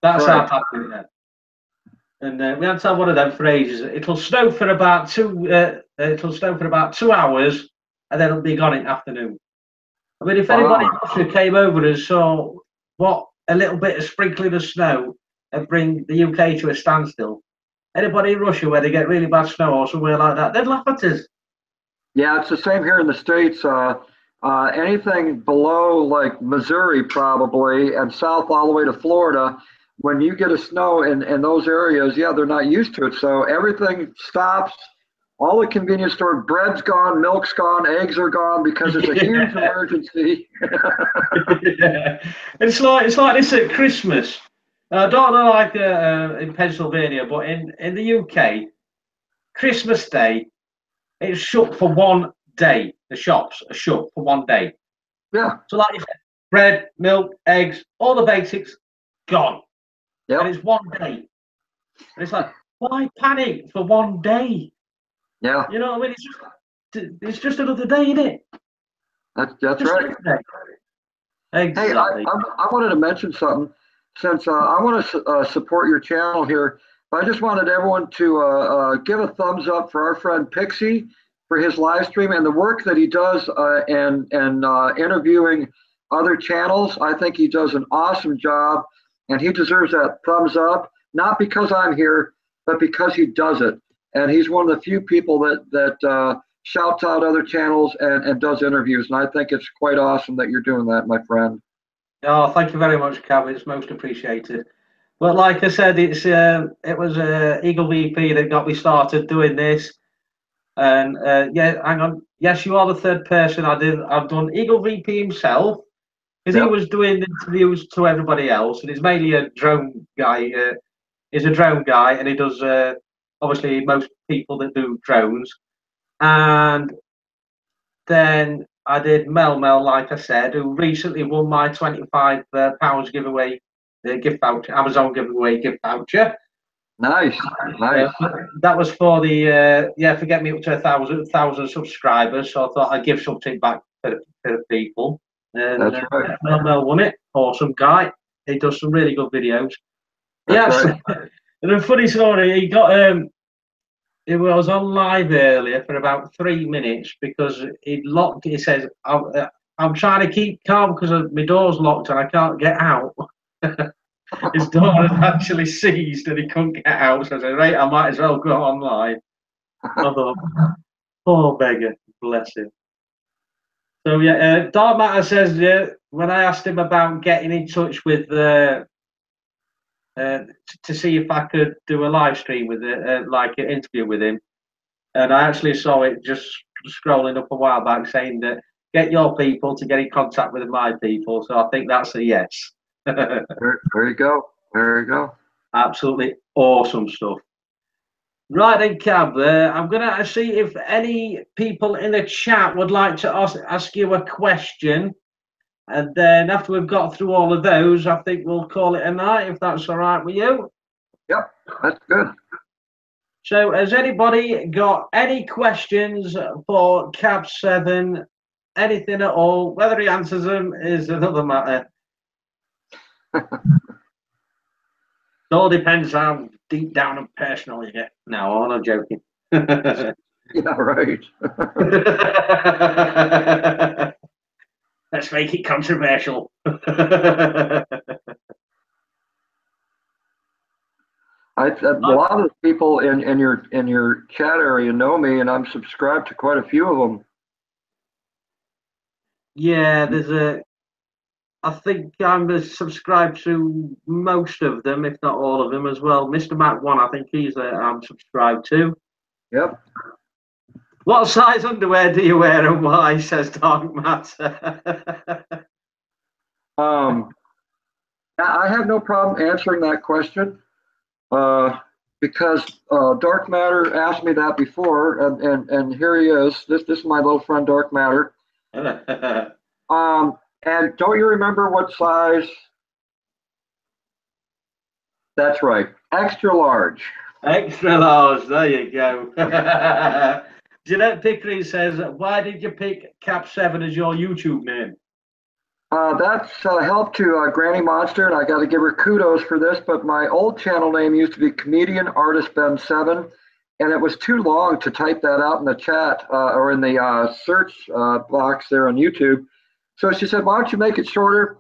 That's our Right. bad winter. And we had to have one of them for ages. It'll snow for about 2 hours, and then it'll be gone in the afternoon. I mean, if anybody in Ah, Russia came over and saw what a little bit of sprinkling of snow and bring the UK to a standstill, anybody in Russia where they get really bad snow or somewhere like that, they'd laugh at us. yeah, it's the same here in the States. Anything below like Missouri probably and south all the way to Florida, when you get a snow in those areas, yeah, they're not used to it. So everything stops. All the convenience store, bread's gone, milk's gone, eggs are gone because it's a huge Yeah. emergency. Yeah. It's like this at Christmas. I don't know, like in Pennsylvania, but in the UK, Christmas Day, it's shut for one day. The shops are shut for one day. Yeah, So, like you said, bread, milk, eggs, all the basics gone, and yep, it's one day. And it's like, why panic for one day? yeah, You know what I mean? It's just another day, isn't it? that's Just right. another day. Hey, I, Exactly. I, I wanted to mention something since I want to support your channel here. I just wanted everyone to give a thumbs up for our friend Pixie for his live stream and the work that he does and interviewing other channels. I think he does an awesome job, and he deserves that thumbs up. Not because I'm here, but because he does it. And he's one of the few people that shouts out other channels and does interviews. And I think it's quite awesome that you're doing that, my friend. Oh, thank you very much, Cab. It's most appreciated. But like I said, it was Eagle VP that got me started doing this. And yeah, hang on. Yes, you are the third person I've done Eagle VP himself because he Yep. was doing interviews to everybody else, and he's mainly a drone guy. He's a drone guy, and he does obviously most people that do drones. And then I did Mel, like I said, who recently won my £25 giveaway gift voucher, Amazon giveaway gift voucher. Nice, nice. Uh, that was for the for getting me up to a thousand subscribers. So I thought I'd give something back to the people. And That's right. Mel won it. Awesome guy. He does some really good videos. That's Yes. right. And a funny story. He was on live earlier for about 3 minutes because he locked. He says, I'm trying to keep calm because my door's locked and I can't get out." His door had actually seized and he couldn't get out. So I said, right, I might as well go online. I thought, poor beggar. Bless him. So yeah, Dark Matter says when I asked him about getting in touch with to see if I could do a live stream with it, like an interview with him, and I actually saw it just scrolling up a while back saying that get your people to get in contact with my people. So I think that's a yes. There you go. There you go. Absolutely awesome stuff. Right then, Cab, I'm going to see if any people in the chat would like to ask you a question. And then after we've got through all of those, I think we'll call it a night, if that's all right with you. Yep, that's good. So has anybody got any questions for Cab7? Anything at all? Whether he answers them is another matter. It all depends how deep down and personal you get. No, I'm not joking. Yeah, right. Let's make it controversial. A lot of the people in your chat area know me, and I'm subscribed to quite a few of them. Yeah, I think I'm subscribed to most of them, if not all of them as well. Mr. Mac One, I think I'm subscribed to. Yep. What size underwear do you wear and why? Says Dark Matter. I have no problem answering that question because Dark Matter asked me that before, and here he is. This is my little friend Dark Matter. And don't you remember what size? That's right, extra large. Extra large. There you go. Jeanette Pickering says, "Why did you pick Cab7 as your YouTube name?" That's help to Granny Monster, and I got to give her kudos for this. But my old channel name used to be Comedian Artist Ben 7, and it was too long to type that out in the chat or in the search box there on YouTube. So she said, "Why don't you make it shorter?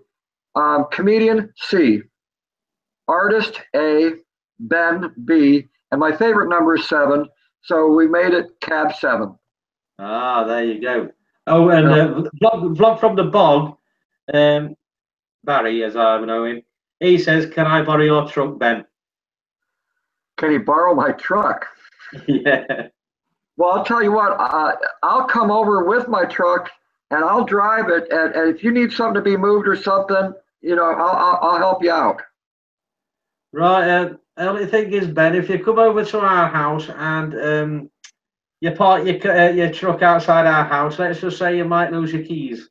Comedian C, Artist A, Ben B, and my favorite number is 7. So we made it Cab7." Ah, there you go. Oh, and vlog from the bog. Barry, as I know him, he says, "Can I borrow your truck, Ben?" Can you borrow my truck? Yeah. Well, I'll tell you what. I'll come over with my truck and I'll drive it. And if you need something to be moved or something, I'll help you out. Right. The only thing is, Ben, if you come over to our house and you park your truck outside our house, let's just say you might lose your keys.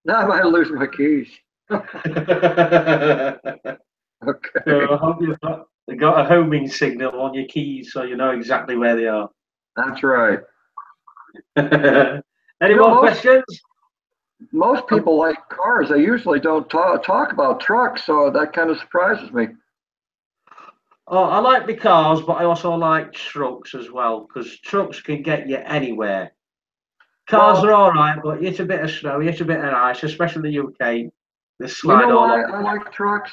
No, I might lose my keys. Okay. So I hope you've got a homing signal on your keys so you know exactly where they are. That's right. Any more questions? Most people like cars. They usually don't talk about trucks, so that kind of surprises me. Oh, I like the cars, but I also like trucks as well, because trucks can get you anywhere. Cars are all right, but it's a bit of snow, it's a bit of ice, especially in the UK. They slide all why over. I like trucks?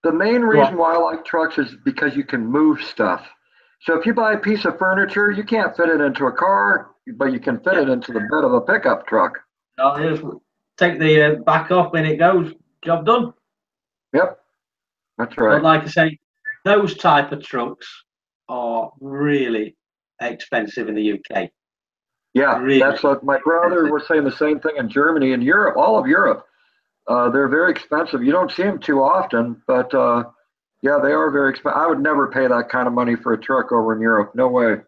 The main reason why I like trucks is because you can move stuff. So if you buy a piece of furniture, you can't fit it into a car, but you can fit it into the bed of a pickup truck. Just take the back off when it goes, job done. Yep, that's right. But like I say, those type of trucks are really expensive in the UK. Yeah, really that's what my brother was saying. The same thing in Germany and Europe, all of Europe. They're very expensive. You don't see them too often, but yeah, they are very expensive. I would never pay that kind of money for a truck over in Europe. No way.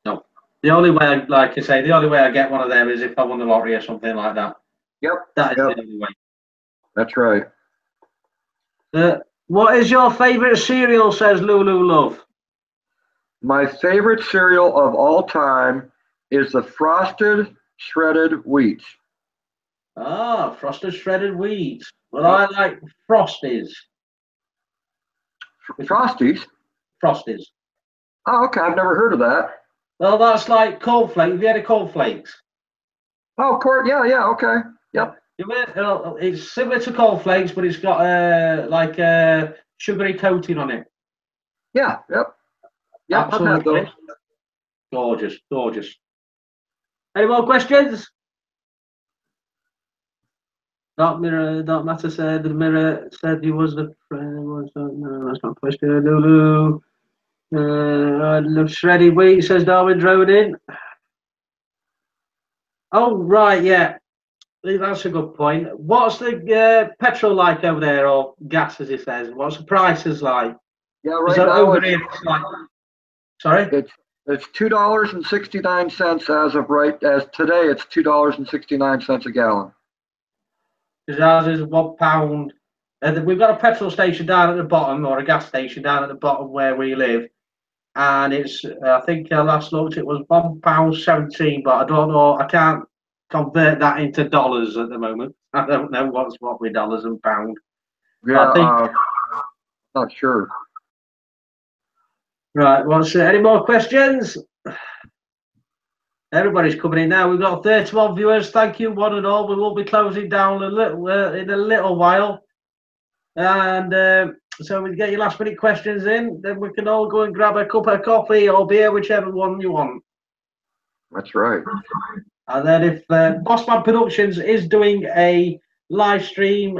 No. The only way, like I say, the only way I get one of them is if I won the lottery or something like that. Yep. That is the only way. That's right. What is your favorite cereal? Says Lulu Love. My favorite cereal of all time is the Frosted Shredded Wheat. Ah, Frosted Shredded Wheat. Well, I like Frosties. Frosties? Frosties. Oh, okay. I've never heard of that. Well, that's like cornflakes. Have you had a cornflakes? Oh, yeah, okay. Yep. It's similar to cornflakes, but it's got like a sugary coating on it. Yeah, yep. Yep, I've had those. Gorgeous, gorgeous. Any more questions? Dark Matter said the mirror said he was the friend. No, that's not a question. Lulu. Shreddy Wheat says Darwin drove in. Oh, right, yeah. That's a good point. What's the petrol like over there, or gas, as he says? What's the prices like? Yeah, Is right that now over here? Like, sorry? it's $2.69 as today. It's $2.69 a gallon. Because ours is £1. We've got a petrol station down at the bottom, or a gas station down at the bottom where we live, and it's I think last looked it was £1.17, but I don't know. I can't convert that into dollars at the moment. I don't know what with dollars and pound. Yeah, I think not sure. right. What's any more questions? Everybody's coming in now. We've got 31 viewers. Thank you, one and all. We will be closing down a little in a little while, and so we get your last minute questions in. Then we can all go and grab a cup of coffee or beer, whichever one you want. That's right. And then if Bossman Productions is doing a live stream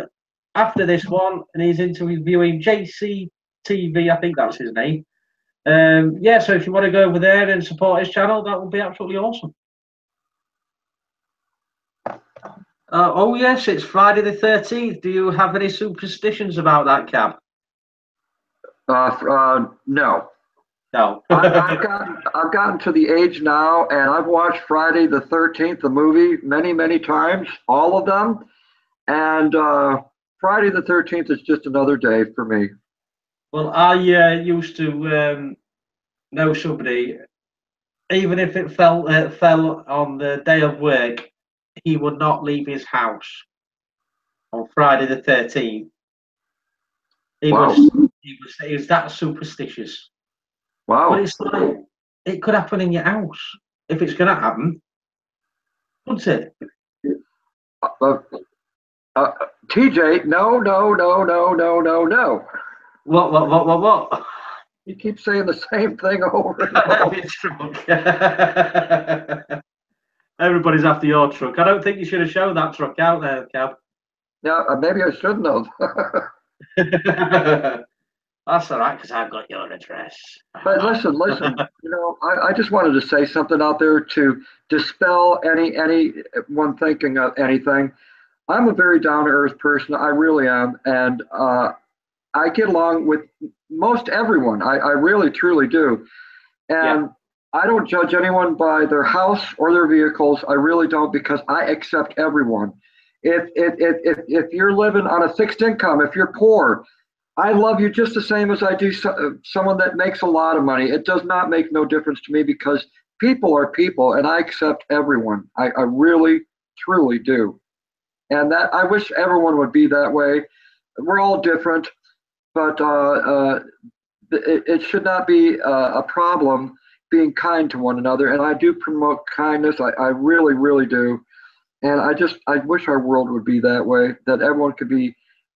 after this one, and he's interviewing JCTV, I think that's his name. Yeah, so if you want to go over there and support his channel, that would be absolutely awesome. Oh yes, it's Friday the 13th. Do you have any superstitions about that, Cab? No. No. I've gotten to the age now, and I've watched Friday the 13th, the movie, many times, all of them. And Friday the 13th is just another day for me. Well, I used to know somebody, even if it fell on the day of work, he would not leave his house on Friday the 13th. He was that superstitious. Wow. But it's like, it could happen in your house if it's going to happen, couldn't it? TJ, no. What? You keep saying the same thing over and over. Everybody's after your truck. I don't think you should have shown that truck out there, Cab. Yeah, maybe I shouldn't have. That's all right, because I've got your address. But listen, I just wanted to say something out there to dispel anyone thinking of anything. I'm a very down-to-earth person. I really am. And I get along with most everyone. I really, truly do. And I don't judge anyone by their house or their vehicles. I really don't, because I accept everyone. If you're living on a fixed income, if you're poor, I love you just the same as I do someone that makes a lot of money. It does not make no difference to me, because people are people, and I accept everyone. I really, truly do. And that I wish everyone would be that way. We're all different, but it should not be a problem being kind to one another. And I do promote kindness. I really, really do. And I wish our world would be that way, that everyone could be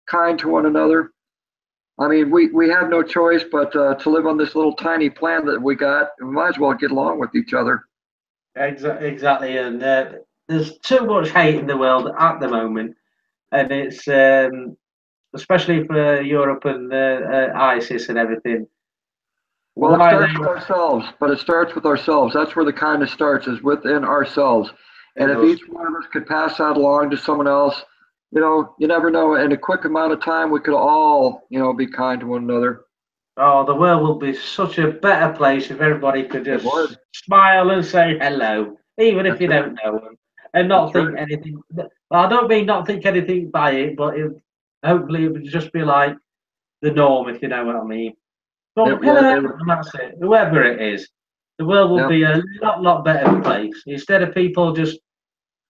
kind to one another. I mean, we have no choice but to live on this little tiny planet that we got. We might as well get along with each other. Exactly, and there's too much hate in the world at the moment, and it's especially for Europe and ISIS and everything. Well, it starts with ourselves, but it starts with ourselves. That's where the kindness starts, is within ourselves. And if each one of us could pass that along to someone else, you never know. In a quick amount of time, we could all, be kind to one another. Oh, the world will be such a better place if everybody could just smile and say hello, even if you don't know them, and not think anything. Well, I don't mean not think anything by it, but hopefully it would just be like the norm, if you know what I mean. Hello, and that's it. Whoever it is, the world will be a lot better place, instead of people just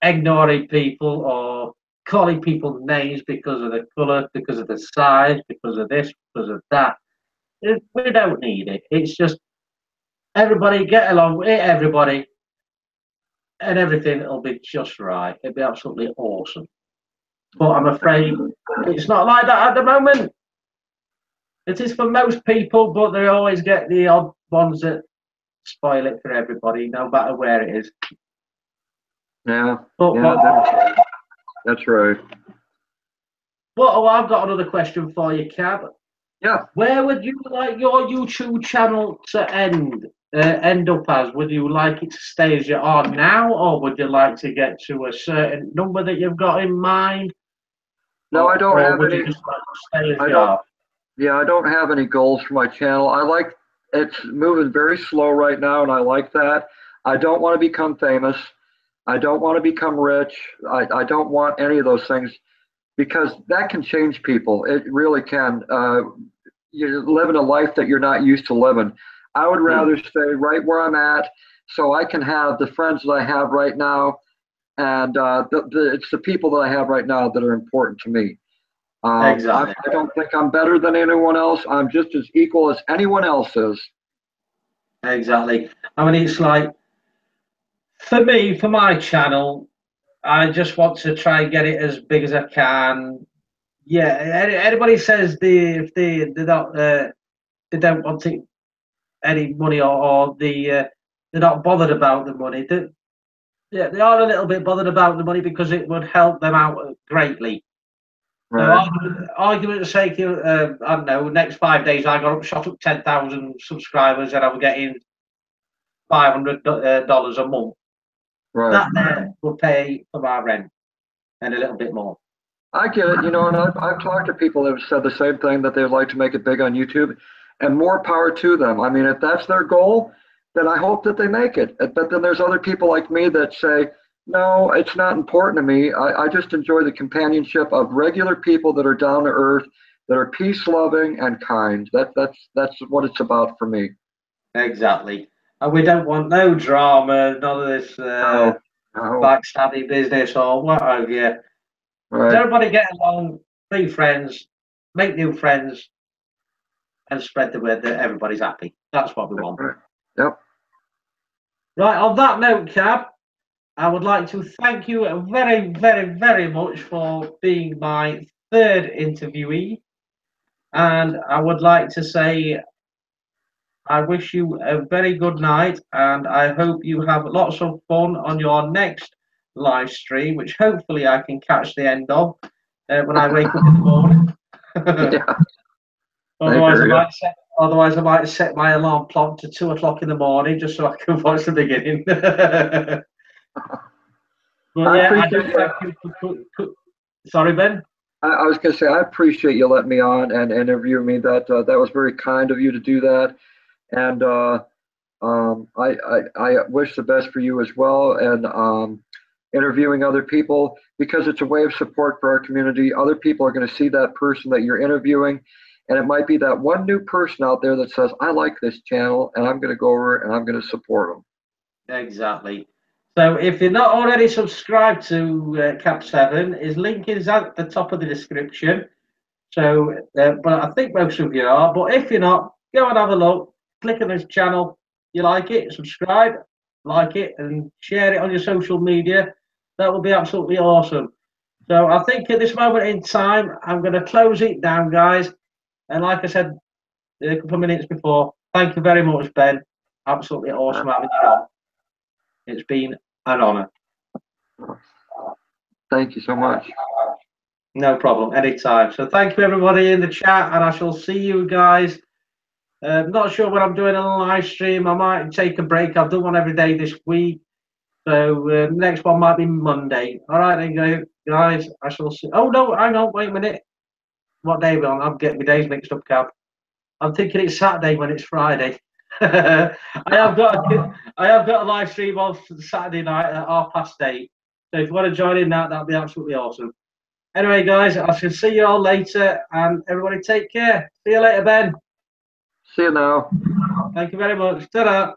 ignoring people or calling people names because of the colour, because of the size, because of this, because of that. We don't need it. It's just everybody get along with everybody, and everything will be just right. It'll be absolutely awesome. But I'm afraid it's not like that at the moment. It is for most people, but they always get the odd ones that spoil it for everybody, no matter where it is. Yeah, But yeah, that's right. oh, I've got another question for you, Cab. Yeah. Where would you like your YouTube channel to end up as? Would you like it to stay as you are now, or would you like to get to a certain number that you've got in mind? No, I don't Or have would any. you just like to stay as I you don't. are? Yeah, I don't have any goals for my channel. I like it's moving very slow right now, and I like that. I don't want to become famous. I don't want to become rich. I don't want any of those things because that can change people. It really can. You're living a life that you're not used to living. I would rather stay right where I'm at so I can have the friends that I have right now, and it's the people that I have right now that are important to me. Exactly. I don't think I'm better than anyone else. I'm just as equal as anyone else is. Exactly. I mean, it's like, for me, for my channel, I just want to try and get it as big as I can. Yeah, anybody says they don't they don't want any money, or they're not bothered about the money. Yeah, they are a little bit bothered about the money because it would help them out greatly. So, Right. argument's sake, I don't know, next 5 days I got shot up 10,000 subscribers and I'm getting $500 a month. Right. That there will pay for my rent and a little bit more. I get it, and I've talked to people that have said the same thing, that they'd like to make it big on YouTube, and more power to them. I mean, if that's their goal, then I hope that they make it. But then there's other people like me that say, no, it's not important to me. I just enjoy the companionship of regular people that are down to earth, that are peace loving and kind. That's what it's about for me. Exactly. And we don't want no drama, none of this No, no, backstabby business or what have you. right. Everybody get along, be friends, make new friends, and spread the word that everybody's happy. That's what we That's want. right. Yep. Right, on that note, Cab, I would like to thank you very, very, very much for being my third interviewee. And I would like to say I wish you a very good night, and I hope you have lots of fun on your next live stream, which hopefully I can catch the end of when I wake up in the morning. Yeah. Otherwise, otherwise, I might set my alarm clock to 2 o'clock in the morning just so I can watch the beginning. But I yeah, I appreciate do thank you for. Sorry, Ben. I was going to say, I appreciate you letting me on and interviewing me. That was very kind of you to do that. And I wish the best for you as well. And interviewing other people, because it's a way of support for our community. Other people are going to see that person that you're interviewing. And it might be that one new person out there that says, I like this channel, and I'm going to go over and I'm going to support them. Exactly. So if you're not already subscribed to Cab7, his link is at the top of the description. So, but I think most of you are. But if you're not, go and have a look. Click on his channel. You like it, subscribe, like it, and share it on your social media. That would be absolutely awesome. So I think at this moment in time, I'm going to close it down, guys. And like I said a couple of minutes before, thank you very much, Ben. Absolutely awesome having you on. It's been an honour. Thank you so much. No problem, anytime. So thank you everybody in the chat, and I shall see you guys. Not sure when I'm doing a live stream. I might take a break. I've done one every day this week. So next one might be Monday. All right, then, guys. I shall see. Oh no, hang on, wait a minute. What day are we on? I'm getting my days mixed up, Cab. I'm thinking it's Saturday when it's Friday. I have got a live stream on Saturday night at 8:30. So if you want to join in that'd be absolutely awesome. Anyway, guys, I shall see you all later, and everybody take care. See you later, Ben. See you now. Thank you very much. Ta-da.